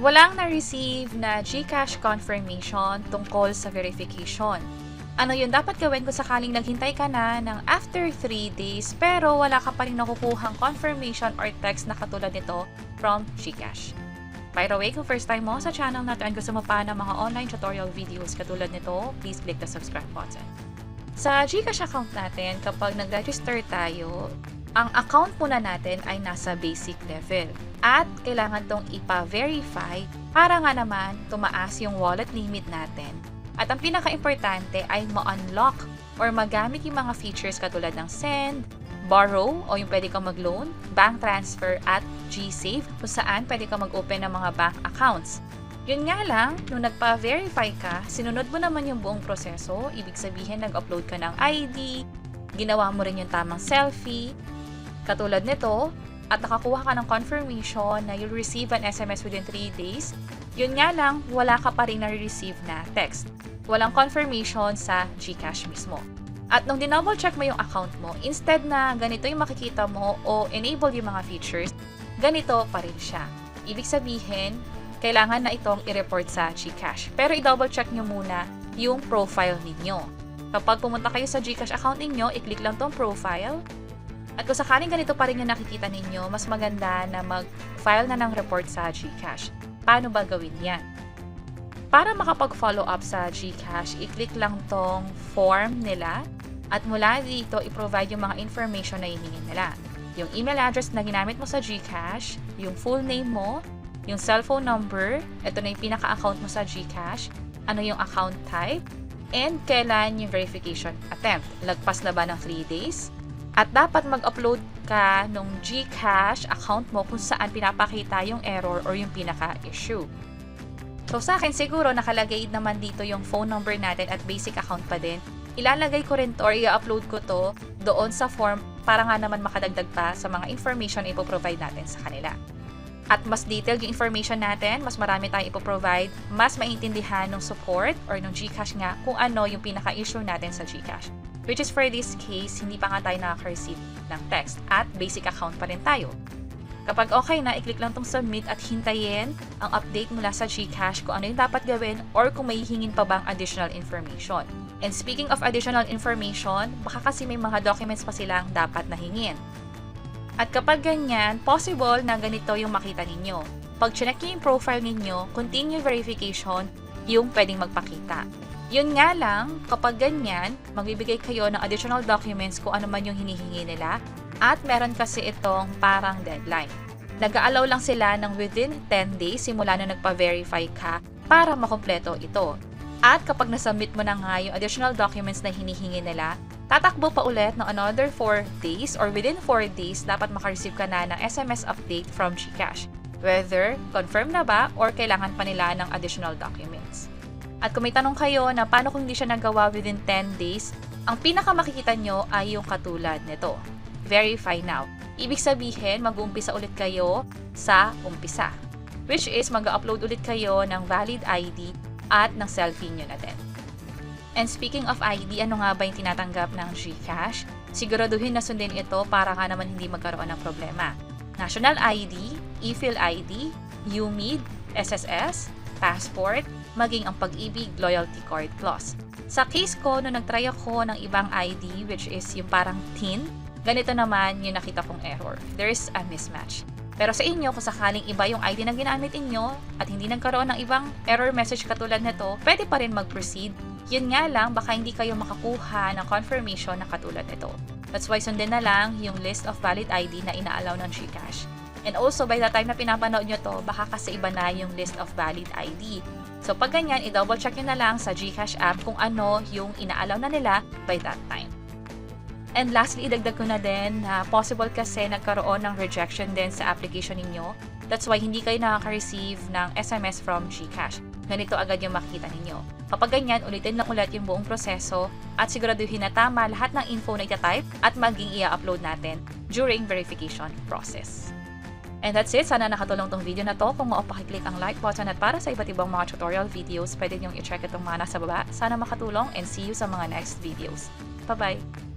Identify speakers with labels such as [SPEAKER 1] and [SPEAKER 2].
[SPEAKER 1] Walang na-receive na GCash Confirmation tungkol sa verification. Ano yung dapat gawin kung sakaling naghintay ka na ng after 3 days pero wala ka pa rin nakukuhang confirmation or text na katulad nito from GCash? By the way, kung first time mo sa channel na to and gusto mo pa ng mga online tutorial videos katulad nito, please click the subscribe button. Sa GCash account natin, kapag nag-register tayo, ang account muna natin ay nasa basic level at kailangan tong ipa-verify para nga naman tumaas yung wallet limit natin. At ang pinaka-importante ay ma-unlock or magamit yung mga features katulad ng send, borrow o yung pwede kang mag-loan, bank transfer at GSave kung saan pwede kang mag-open ng mga bank accounts. Yun nga lang, nung nagpa-verify ka, sinunod mo naman yung buong proseso, ibig sabihin nag-upload ka ng ID, ginawa mo rin yung tamang selfie, katulad nito, at nakakuha ka ng confirmation na you'll receive an SMS within 3 days, yun nga lang, wala ka pa rin na-receive na text. Walang confirmation sa GCash mismo. At nung dinouble check mo yung account mo, instead na ganito yung makikita mo o enable yung mga features, ganito pa rin siya. Ibig sabihin, kailangan na itong i-report sa GCash. Pero i-double check nyo muna yung profile ninyo. Kapag pumunta kayo sa GCash account ninyo, i-click lang tong profile. At kung sakaling ganito pa rin yung nakikita ninyo, mas maganda na mag-file na ng report sa GCash. Paano ba gawin yan? Para makapag-follow up sa GCash, i-click lang tong form nila at mula dito, i-provide yung mga information na hinihingin nila. Yung email address na ginamit mo sa GCash, yung full name mo, yung cellphone number, ito na yung pinaka-account mo sa GCash, ano yung account type, and kailan yung verification attempt. Lagpas na ba ng 3 days? At dapat mag-upload ka nung GCash account mo kung saan pinapakita yung error or yung pinaka-issue. So sa akin siguro nakalagay naman dito yung phone number natin at basic account pa din. Ilalagay ko rin to or i-upload ko to doon sa form para nga naman makadagdag pa sa mga information na ipoprovide natin sa kanila. At mas detailed yung information natin, mas marami tayong ipoprovide, mas maintindihan ng support or ng GCash nga kung ano yung pinaka-issue natin sa GCash. Which is for this case, hindi pa nga tayo nakaka-receive ng text at basic account pa rin tayo. Kapag okay na, i-click lang tong submit at hintayin ang update mula sa GCash kung ano yung dapat gawin or kung may hihingin pa bang additional information. And speaking of additional information, baka kasi may mga documents pa silang dapat na hingin. At kapag ganyan, possible na ganito yung makita ninyo. Pag chinek nyo yung profile ninyo, continue verification yung pwedeng magpakita. Yun nga lang, kapag ganyan, magbibigay kayo ng additional documents kung ano man yung hinihingi nila at meron kasi itong parang deadline. Nag-aalaw lang sila ng within 10 days simula na nagpa-verify ka para makompleto ito. At kapag nasubmit mo na nga yung additional documents na hinihingi nila, tatakbo pa ulit ng another 4 days or within 4 days dapat makareceive ka na ng SMS update from GCash. Whether confirm na ba or kailangan pa nila ng additional documents. At kung may tanong kayo na paano kung hindi siya nagawa within 10 days, ang pinaka makikita nyo ay yung katulad nito. Verify now. Ibig sabihin, mag-uumpisa ulit kayo sa umpisa. Which is, mag-upload ulit kayo ng valid ID at ng selfie nyo na din. And speaking of ID, ano nga ba yung tinatanggap ng GCash? Siguraduhin na sundin ito para nga naman hindi magkaroon ng problema. National ID, e-fill ID, UMID, SSS, passport, maging ang Pag-ibig Loyalty Card Plus. Sa case ko, nung nag-try ako ng ibang ID, which is yung parang TIN, ganito naman yung nakita kong error. There's a mismatch. Pero sa inyo, kung sakaling iba yung ID na ginamit inyo at hindi nagkaroon ng ibang error message katulad nito, pwede pa rin mag-proceed. Yun nga lang, baka hindi kayo makakuha ng confirmation na katulad nito. That's why sundin na lang yung list of valid ID na inaalaw ng GCash. And also, by the time na pinapanood nyo to, baka kasi iba na yung list of valid ID. So pag ganyan, i-double check nyo na lang sa GCash app kung ano yung inaalaw na nila by that time. And lastly, idagdag ko na din na possible kasi nagkaroon ng rejection din sa application ninyo. That's why hindi kayo nakaka-receive ng SMS from GCash. Ganito agad yung makikita ninyo. Kapag ganyan, ulitin lang ulit yung buong proseso at siguraduhin na tama lahat ng info na itatype at maging i-upload natin during verification process. And that's it. Sana nakatulong tong video na to. Kung pakiclick ang like button at para sa iba't ibang mga tutorial videos, pwede niyong i-check itong mga nasa baba. Sana makatulong and see you sa mga next videos. Bye-bye!